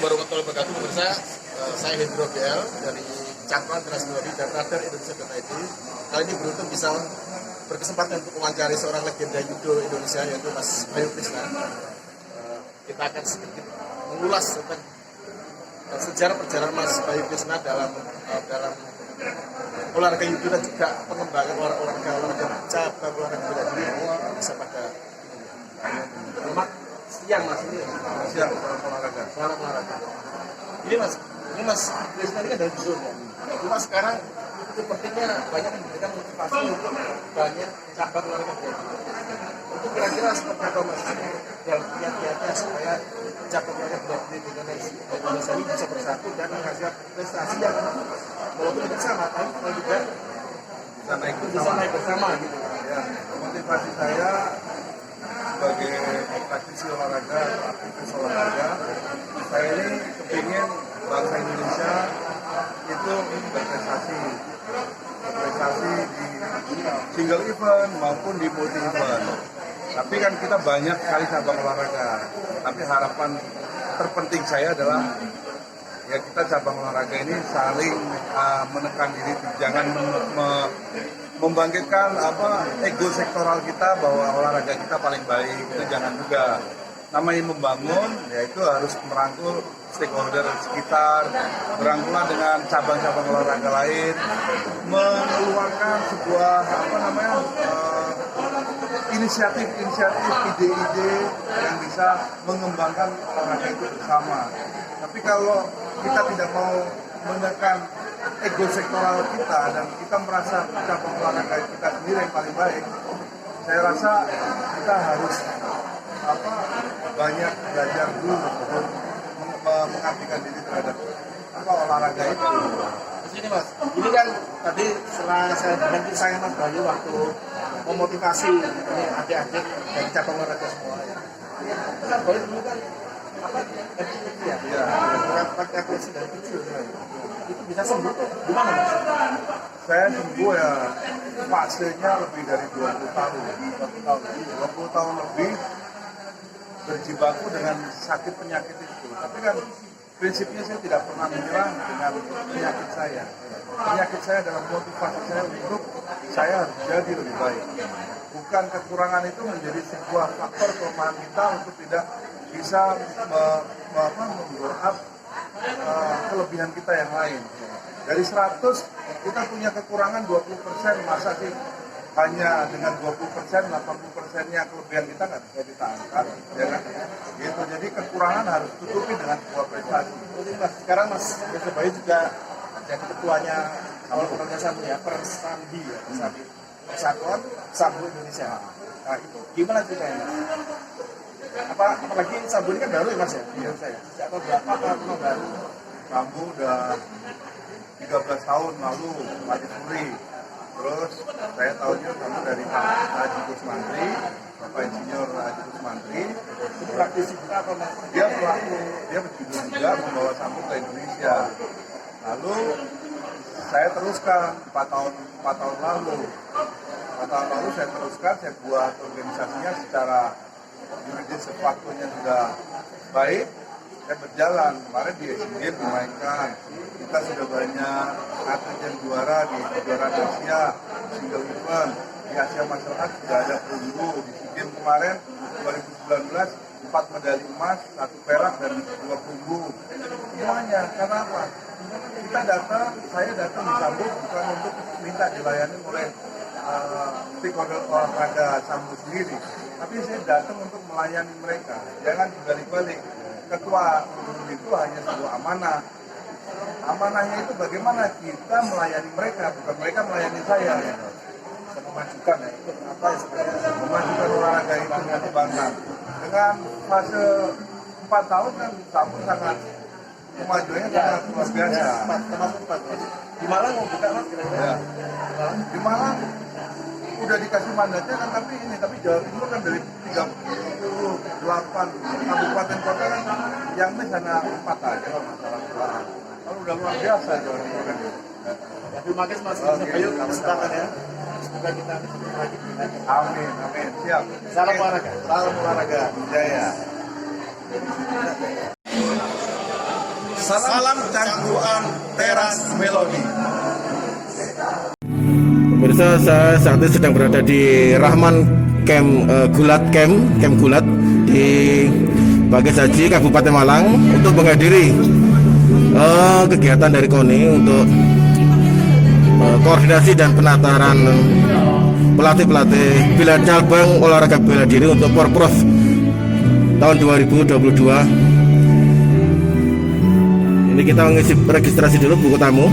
warahmatullahi wabarakatuh. Pemirsa, saya Hendro BL dari Cakran Transmedia dan Radar Indonesia.id. Kali ini beruntung bisa berkesempatan untuk mewawancari seorang legenda judo Indonesia, yaitu Mas Bayu Krishna. Kita akan sedikit mengulas tentang sejarah perjalanan Mas Bayu Krishna dalam olahraga judo dan juga pengembangan olahraga cabang olahraga bela diri bisa pada selamat siang Mas, ini siang selamat olahraga. Ini Mas Krishna ini kan dari judo ya. Cuma sekarang sepertinya banyak memberikan motivasi untuk banyak cabang olahraga bela diri. Itu kira-kira seperti apa Mas yang kiat-kiatnya supaya cabang olahraga bela diri di Indonesia ini bisa bersatu dan menghasilkan prestasi yang walaupun bersama, tapi juga bisa naik bersama gitu. Ya, motivasi saya sebagai praktisi olahraga, aktivis olahraga, saya ini kepingin bangsa Indonesia itu berprestasi di single event maupun di multi event. Tapi kan kita banyak sekali cabang olahraga. Tapi harapan terpenting saya adalah ya kita cabang olahraga ini saling menekan diri, jangan membangkitkan ego sektoral kita bahwa olahraga kita paling baik, itu jangan juga. Namanya membangun, yaitu harus merangkul stakeholder sekitar, berangkulan dengan cabang-cabang olahraga lain, mengeluarkan sebuah inisiatif-inisiatif, ide-ide yang bisa mengembangkan olahraga itu bersama. Tapi kalau kita tidak mau menekan ego sektoral kita dan kita merasa cabang olahraga kita sendiri yang paling baik, saya rasa kita harus banyak belajar dulu untuk mengabdikan diri terhadap olahraga itu. Ini Mas, ini kan tadi setelah saya berhenti saya Mas Bayu waktu memotivasi ini adik-adik dari cabang olahraga semua ya. Mas Bayu dulu kan pakai kursi dari kecil ya. Itu bisa sembuh tuh gimana Mas? Saya sembuh ya fasenya lebih dari 20 tahun. 20 tahun lebih berjibaku dengan sakit penyakit itu. Tapi kan prinsipnya saya tidak pernah menyerah dengan penyakit saya. Penyakit saya adalah motivasi saya untuk saya harus jadi lebih baik. Bukan kekurangan itu menjadi sebuah faktor kelemahan kita untuk tidak bisa meng-up kelebihan kita yang lain. Dari 100 kita punya kekurangan 20%, masa sih hanya dengan 20%, 80%-nya kelebihan kita nggak bisa kita angkat, ya kan? Gitu. Jadi kekurangan harus tutupi dengan sebuah prestasi. Jadi Mas, sekarang Mas Bayu juga jadi ketuanya awal organisasi ya, Persambi ya, Persambi Persatuan Sambo Indonesia. Nah itu gimana ceritanya Mas? Apalagi Sambo ini kan baru ya Mas ya? Iya saya. Sejak tahun berapa kalau baru? Sambo udah 13 tahun lalu Pak Puri. Terus saya tahunya kamu dari Pak Haji Kusmantri, Bapak Insinyur Haji Kusmantri. Itu praktisi kita apa Mas? Dia pelaku, dia berjudul juga membawa Sambo ke Indonesia. Lalu saya teruskan 4 tahun lalu. 4 tahun lalu saya teruskan, saya buat organisasinya secara yuridis sepatunya sudah baik. Saya berjalan, kemarin di Asian Games dimainkan, kita sudah banyak atlet yang juara di kejuaraan Asia, single event, di Asia Masyarakat sudah ada perunggu, di SEA Games kemarin 2019, 4 medali emas, 1 perak dan 2 perunggu. Semuanya, karena apa? Saya datang di Sambo bukan untuk minta dilayani oleh stakeholder olahraga Sambo sendiri, tapi saya datang untuk melayani mereka, jangan dibalik-balik. Ketua itu hanya sebuah amanah. Amanahnya itu bagaimana kita melayani mereka, bukan mereka melayani saya. Memajukan ya, itu apa ya sebenarnya? Memajukan olahraga itu dengan kebanggaan. Dengan fase 4 tahun kan Sambo sangat kemajuannya sangat luar biasa. Termasuk 4. Di Malang mau buka Mas kira-kira? Ya. Di Malang udah dikasih mandatnya kan, tapi Jawa Timur kan dari 38 kabupaten kota kan yang ini hanya 4 aja kalau masalah. Kalau udah luar biasa Jawa Timur kan. Terima kasih Mas Bayu kesempatan ya. Semoga kita ketemu lagi. Amin, siap. Salam olahraga. Jaya. Salam Cangkruan Teras Melodi. Pemirsa, saya saat ini sedang berada di Rahman Camp Gulat di Bages Haji Kabupaten Malang untuk menghadiri kegiatan dari KONI untuk koordinasi dan penataran pelatih-pelatih cabang olahraga bela diri untuk Porprov tahun 2022. Ini kita mengisi registrasi dulu buku tamu.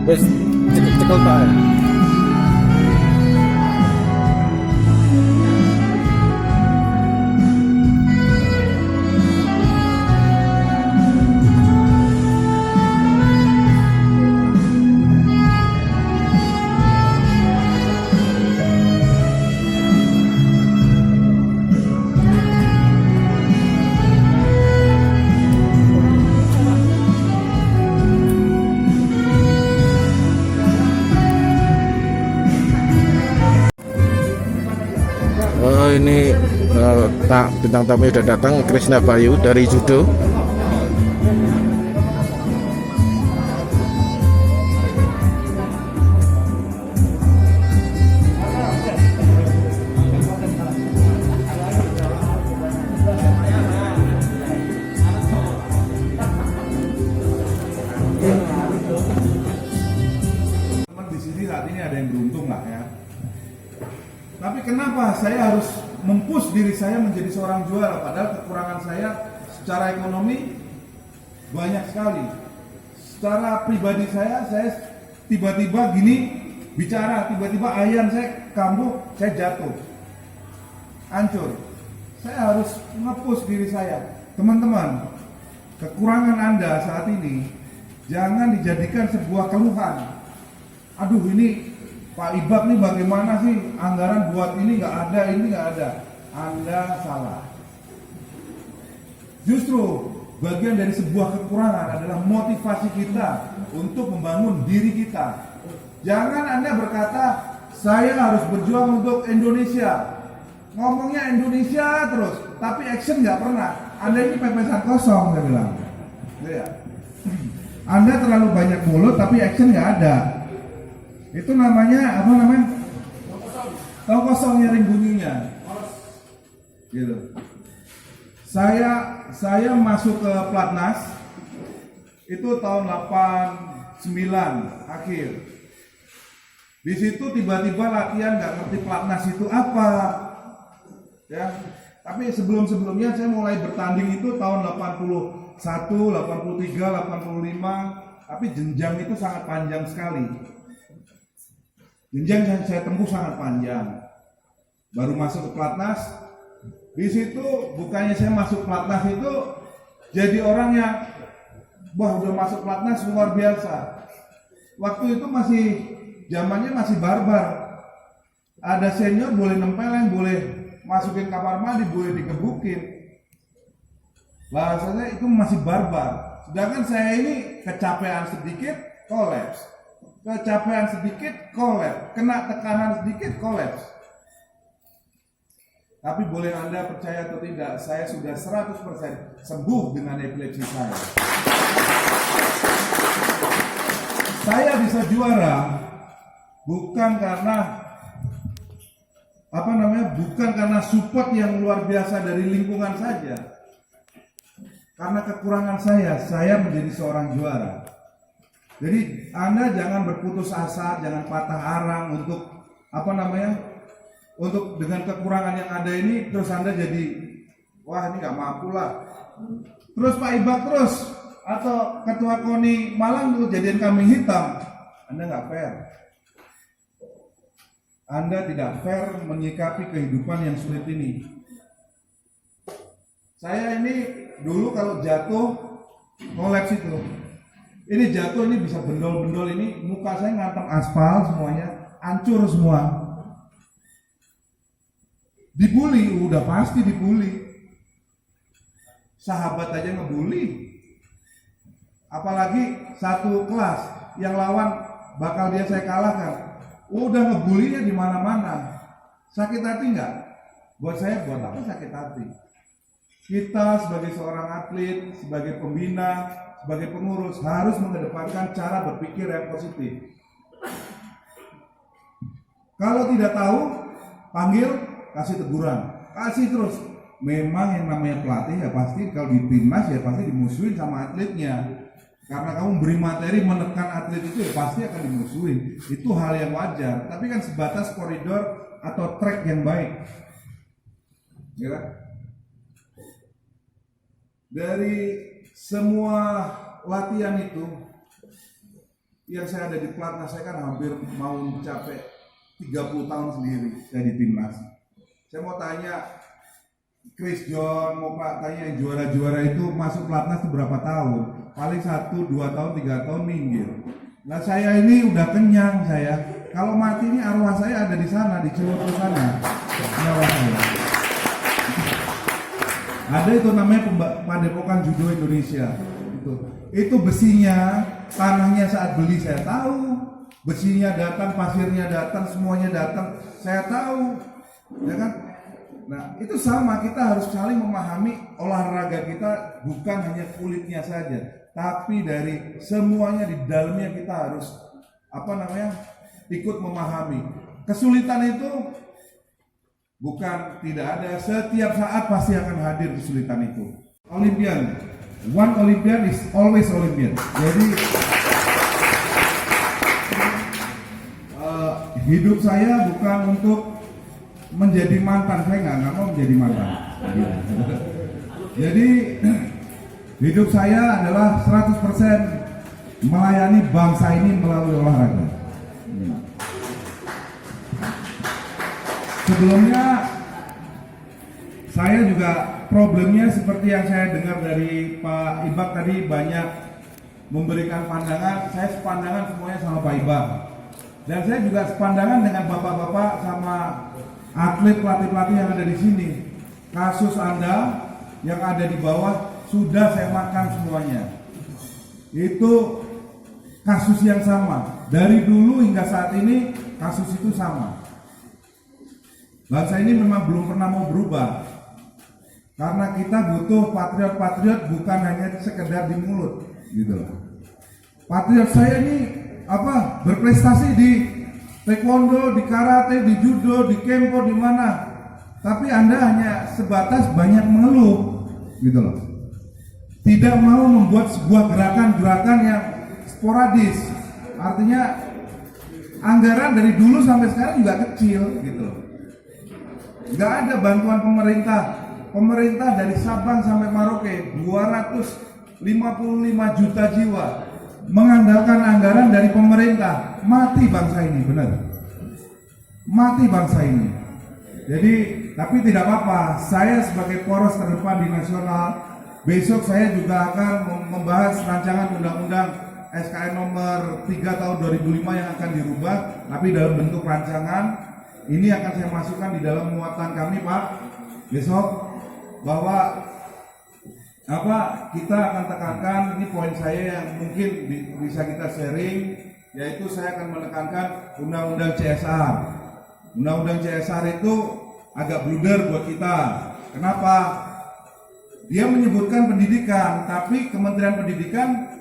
Wes cekel Pak. Ini bintang tamu sudah datang, Krisna Bayu dari judo. Teman di sini saat ini ada yang beruntung lah ya. Tapi kenapa saya harus mempush diri saya menjadi seorang juara, padahal kekurangan saya secara ekonomi banyak sekali. Secara pribadi saya tiba-tiba gini bicara, tiba-tiba ayam saya kambuh, saya jatuh, hancur. Saya harus nge-push diri saya. Teman-teman, kekurangan Anda saat ini jangan dijadikan sebuah keluhan. Aduh, ini Pak Ibak nih bagaimana sih, anggaran buat ini nggak ada, ini nggak ada. Anda salah. Justru bagian dari sebuah kekurangan adalah motivasi kita untuk membangun diri kita. Jangan Anda berkata, saya harus berjuang untuk Indonesia. Ngomongnya Indonesia terus, tapi action nggak pernah. Anda ini pepesan kosong, saya bilang. Ya. Anda terlalu banyak mulut, tapi action nggak ada. Itu namanya apa namanya? Tahu kosong nyaring bunyinya. Gitu. Saya masuk ke Platnas itu tahun 89 akhir. Di situ tiba-tiba latihan nggak ngerti Platnas itu apa. Ya. Tapi sebelum-sebelumnya saya mulai bertanding itu tahun 81, 83, 85, tapi jenjang itu sangat panjang sekali. Jenjang yang saya tempuh sangat panjang. Baru masuk ke Platnas. Di situ bukannya saya masuk Platnas itu jadi orang yang wah udah masuk Platnas luar biasa. Waktu itu masih zamannya masih barbar. Ada senior boleh nempelin, boleh masukin kamar mandi, boleh digebukin. Bahasanya itu masih barbar. Sedangkan saya ini kecapean sedikit, kolaps. Kecapean sedikit, kolaps. Kena tekanan sedikit, kolaps. Tapi boleh Anda percaya atau tidak, saya sudah 100% sembuh dengan epilepsi saya. Saya bisa juara bukan karena bukan karena support yang luar biasa dari lingkungan saja. Karena kekurangan saya menjadi seorang juara. Jadi Anda jangan berputus asa, jangan patah arang untuk untuk dengan kekurangan yang ada ini terus Anda jadi wah ini nggak mampu lah. Terus Pak Ibak terus atau Ketua KONI Malang itu jadian kambing hitam. Anda nggak fair. Anda tidak fair menyikapi kehidupan yang sulit ini. Saya ini dulu kalau jatuh kolaps itu. Ini jatuh, ini bisa bendol-bendol, ini muka saya ngantem aspal semuanya, hancur semua. Dibully, udah pasti dibully. Sahabat aja ngebully. Apalagi satu kelas yang lawan bakal dia saya kalahkan. Udah ngebulinya di mana-mana. Sakit hati nggak? Buat saya, buat apa sakit hati? Kita sebagai seorang atlet, sebagai pembina, sebagai pengurus harus mengedepankan cara berpikir yang positif. Kalau tidak tahu, panggil, kasih teguran, kasih terus. Memang yang namanya pelatih ya pasti kalau di timnas ya pasti dimusuhin sama atletnya. Karena kamu beri materi menekan atlet itu ya pasti akan dimusuhin. Itu hal yang wajar. Tapi kan sebatas koridor atau track yang baik. Ya. Dari semua latihan itu yang saya ada di pelatnas, saya kan hampir mau mencapai 30 tahun sendiri saya di timnas. Saya mau tanya Chris John, mau tanya yang juara-juara itu masuk pelatnas itu berapa tahun? Paling 1, 2 tahun, 3 tahun minggir. Nah saya ini udah kenyang saya. Kalau mati ini arwah saya ada di sana, di Cilegon sana. Nyawa saya. Ada itu namanya Padepokan Judo Indonesia. Itu besinya, tanahnya saat beli saya tahu, besinya datang, pasirnya datang, semuanya datang, saya tahu, ya kan? Nah itu sama, kita harus saling memahami olahraga kita bukan hanya kulitnya saja, tapi dari semuanya di dalamnya kita harus ikut memahami. Kesulitan itu bukan tidak ada, setiap saat pasti akan hadir kesulitan itu. Olympian, one Olympian is always Olympian. Jadi hidup saya bukan untuk menjadi mantan, saya nggak mau menjadi mantan. Jadi hidup saya adalah 100% melayani bangsa ini melalui olahraga. Sebelumnya saya juga problemnya seperti yang saya dengar dari Pak Ibak tadi, banyak memberikan pandangan. Saya sepandangan semuanya sama Pak Ibak. Dan saya juga sepandangan dengan bapak-bapak sama atlet pelatih-pelatih yang ada di sini. Kasus Anda yang ada di bawah sudah saya makan semuanya. Itu kasus yang sama. Dari dulu hingga saat ini kasus itu sama. Bangsa ini memang belum pernah mau berubah. Karena kita butuh patriot-patriot bukan hanya sekedar di mulut, gitu loh. Patriot saya ini berprestasi di taekwondo, di karate, di judo, di kempo, di mana. Tapi Anda hanya sebatas banyak mengeluh, gitu loh. Tidak mau membuat sebuah gerakan-gerakan yang sporadis. Artinya anggaran dari dulu sampai sekarang juga kecil, gitu loh. Nggak ada bantuan pemerintah. Pemerintah dari Sabang sampai Merauke 255 juta jiwa mengandalkan anggaran dari pemerintah. Mati bangsa ini, benar. Mati bangsa ini. Jadi, tapi tidak apa-apa. Saya sebagai poros terdepan di nasional, besok saya juga akan membahas rancangan undang-undang SKN nomor 3 tahun 2005 yang akan dirubah, tapi dalam bentuk rancangan. Ini akan saya masukkan di dalam muatan kami, Pak, besok, bahwa kita akan tekankan, ini poin saya yang mungkin bisa kita sharing, yaitu saya akan menekankan undang-undang CSR. Undang-undang CSR itu agak blunder buat kita. Kenapa? Dia menyebutkan pendidikan, tapi Kementerian Pendidikan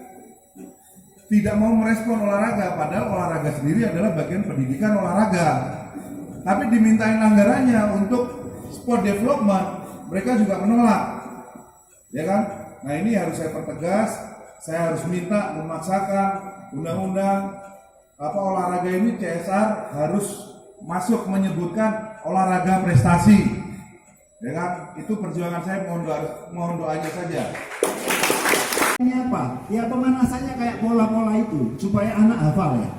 tidak mau merespon olahraga, padahal olahraga sendiri adalah bagian pendidikan olahraga. Tapi dimintain anggarannya untuk sport development, mereka juga menolak, ya kan? Nah ini harus saya pertegas, saya harus minta memaksakan undang-undang olahraga ini CSR harus masuk menyebutkan olahraga prestasi, ya kan? Itu perjuangan saya, mohon doanya saja. Ini apa? Ya pemanasannya kayak pola-pola itu supaya anak hafal ya.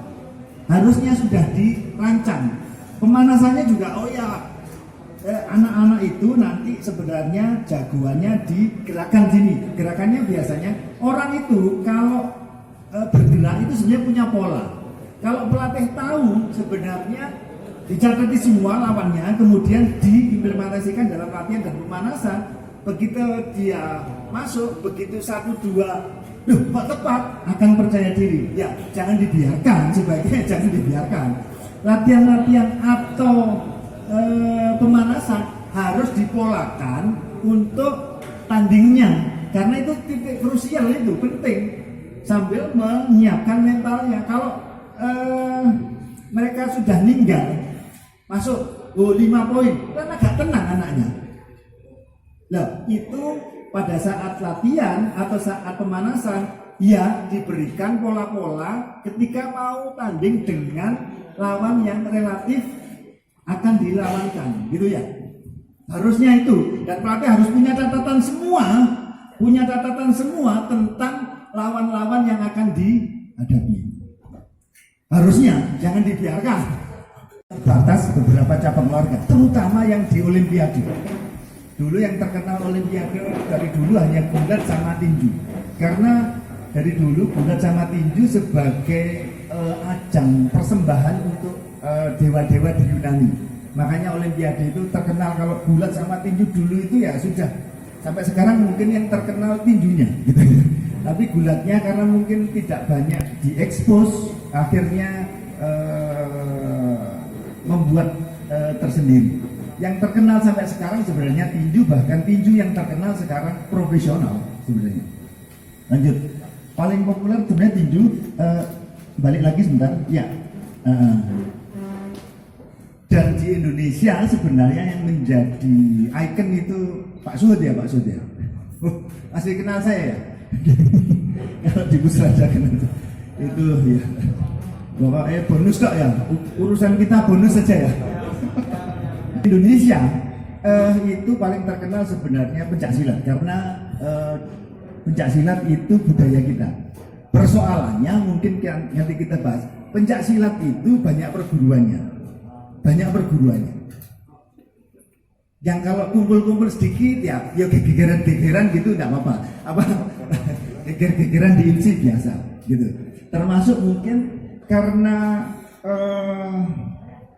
Harusnya sudah dirancang. Pemanasannya juga, anak-anak itu nanti sebenarnya jagoannya di gerakan sini. Gerakannya biasanya orang itu kalau bergerak itu sebenarnya punya pola. Kalau pelatih tahu sebenarnya dicatati semua lawannya, kemudian diimplementasikan dalam latihan dan pemanasan. Begitu dia masuk, begitu 1-2, kok tepat, akan percaya diri. Ya, jangan dibiarkan, sebaiknya jangan dibiarkan. Latihan-latihan atau pemanasan harus dipolakan untuk tandingnya, karena itu titik krusial, itu penting, sambil menyiapkan mentalnya. Kalau mereka sudah ninggal masuk 5 poin, kan agak tenang anaknya. Nah, itu pada saat latihan atau saat pemanasan ya diberikan pola-pola ketika mau tanding dengan lawan yang relatif akan dilawankan, gitu ya. Harusnya itu, dan pelatih harus punya catatan semua tentang lawan-lawan yang akan dihadapi. Harusnya jangan dibiarkan. Batas beberapa cabang olahraga, terutama yang di Olimpiade. Dulu yang terkenal Olimpiade dari dulu hanya gulat sama tinju, karena dari dulu gulat sama tinju sebagai ajang persembahan untuk dewa-dewa di Yunani. Makanya Olimpiade itu terkenal. Kalau gulat sama tinju dulu itu ya sudah, sampai sekarang mungkin yang terkenal tinjunya gitu. Tapi gulatnya karena mungkin tidak banyak diekspos, akhirnya membuat tersendiri. Yang terkenal sampai sekarang sebenarnya tinju, bahkan tinju yang terkenal sekarang profesional sebenarnya. Lanjut, paling populer sebenarnya tinju. Balik lagi sebentar, ya. Dan di Indonesia sebenarnya yang menjadi ikon itu Pak Suhud ya, Pak Suhud ya. Masih kenal saya ya. Kalau di Busraja kenal itu ya. Bapak bonus kok ya, urusan kita bonus saja ya. Indonesia itu paling terkenal sebenarnya pencaksilat, karena pencaksilat itu budaya kita. Persoalannya mungkin nanti kita bahas, pencaksilat itu banyak perguruannya. Yang kalau kumpul-kumpul sedikit ya gegeran-gegeran gitu enggak apa-apa. Geger-gegeran di IMSI biasa gitu. Termasuk mungkin karena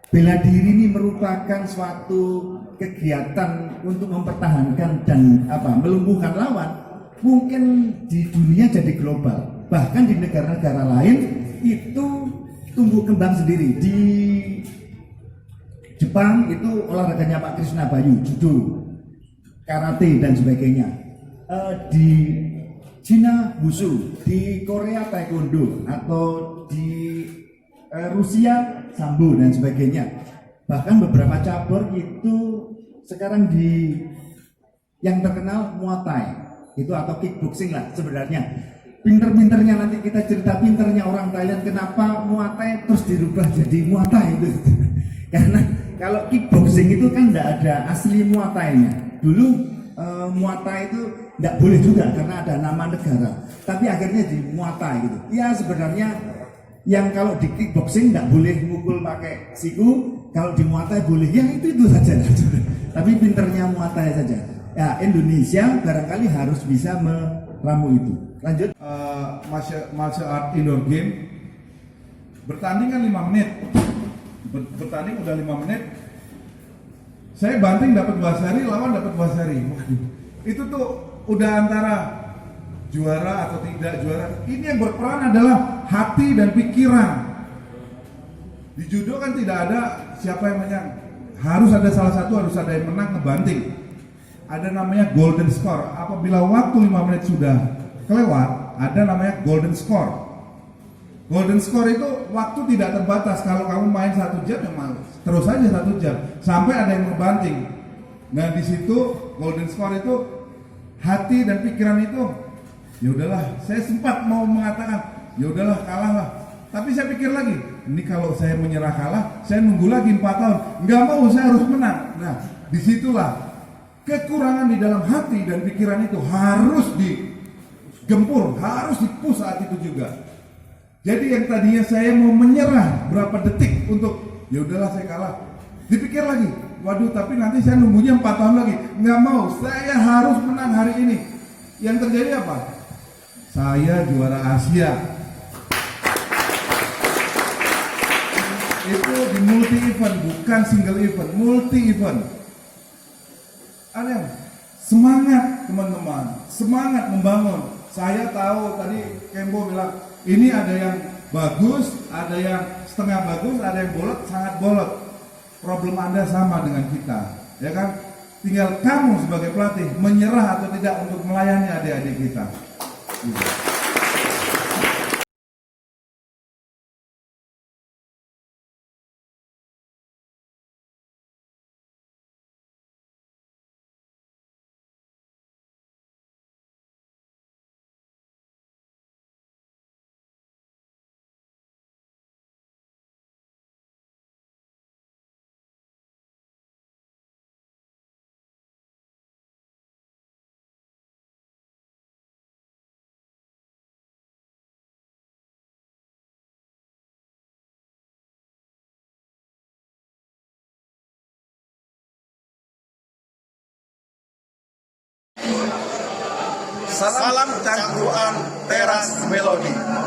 bela diri ini merupakan suatu kegiatan untuk mempertahankan dan melumpuhkan lawan, mungkin di dunia jadi global. Bahkan di negara-negara lain itu tumbuh kembang sendiri. Di Jepang itu olahraganya Pak Krishna Bayu, judo, karate dan sebagainya. Di Cina wushu, di Korea taekwondo, atau di Rusia sambo dan sebagainya. Bahkan beberapa cabur itu sekarang yang terkenal Muay Thai itu, atau kickboxing lah sebenarnya. Pinter-pinternya nanti kita cerita pinternya orang Thailand kenapa Muay Thai terus dirubah jadi Muay Thai itu. Karena kalau kickboxing itu kan tidak ada asli Muay Thai-nya. Dulu Muay Thai itu tidak boleh juga karena ada nama negara. Tapi akhirnya di Muay Thai gitu. Ya sebenarnya yang kalau di kickboxing tidak boleh mukul pakai siku, kalau di Muay Thai boleh. Ya itu saja. Tapi pinternya Muay Thai saja. Ya Indonesia barangkali harus bisa meramu itu. Lanjut. Martial art indoor game, bertanding kan 5 menit. Bertanding udah 5 menit, saya banting dapat 2 seri, lawan dapat 2 seri. Waduh, itu tuh udah antara juara atau tidak juara. Ini yang berperan adalah hati dan pikiran. Di judo kan tidak ada siapa yang menang, harus ada salah satu, harus ada yang menang ngebanting. Ada namanya golden score. Apabila waktu 5 menit sudah kelewat, ada namanya golden score. Golden score itu waktu tidak terbatas. Kalau kamu main 1 jam, memang terus saja 1 jam sampai ada yang membanting. Nah di situ golden score itu hati dan pikiran itu, ya udahlah. Saya sempat mau mengatakan, ya udahlah kalah lah. Tapi saya pikir lagi, ini kalau saya menyerah kalah, saya nunggu lagi 4 tahun. Nggak mau, saya harus menang. Nah disitulah kekurangan di dalam hati dan pikiran itu harus digempur, harus dipush saat itu juga. Jadi yang tadinya saya mau menyerah berapa detik untuk ya udahlah saya kalah, dipikir lagi, waduh tapi nanti saya nunggunya 4 tahun lagi. Nggak mau, saya harus menang hari ini. Yang terjadi apa? Saya juara Asia itu di multi event, bukan single event, multi event. Ada semangat teman-teman, semangat membangun. Saya tahu tadi Kembo bilang ini ada yang bagus, ada yang setengah bagus, ada yang bolot, sangat bolot. Problem Anda sama dengan kita, ya kan? Tinggal kamu sebagai pelatih menyerah atau tidak untuk melayani adik-adik kita. Gitu. Salam cangkruan teras melodi.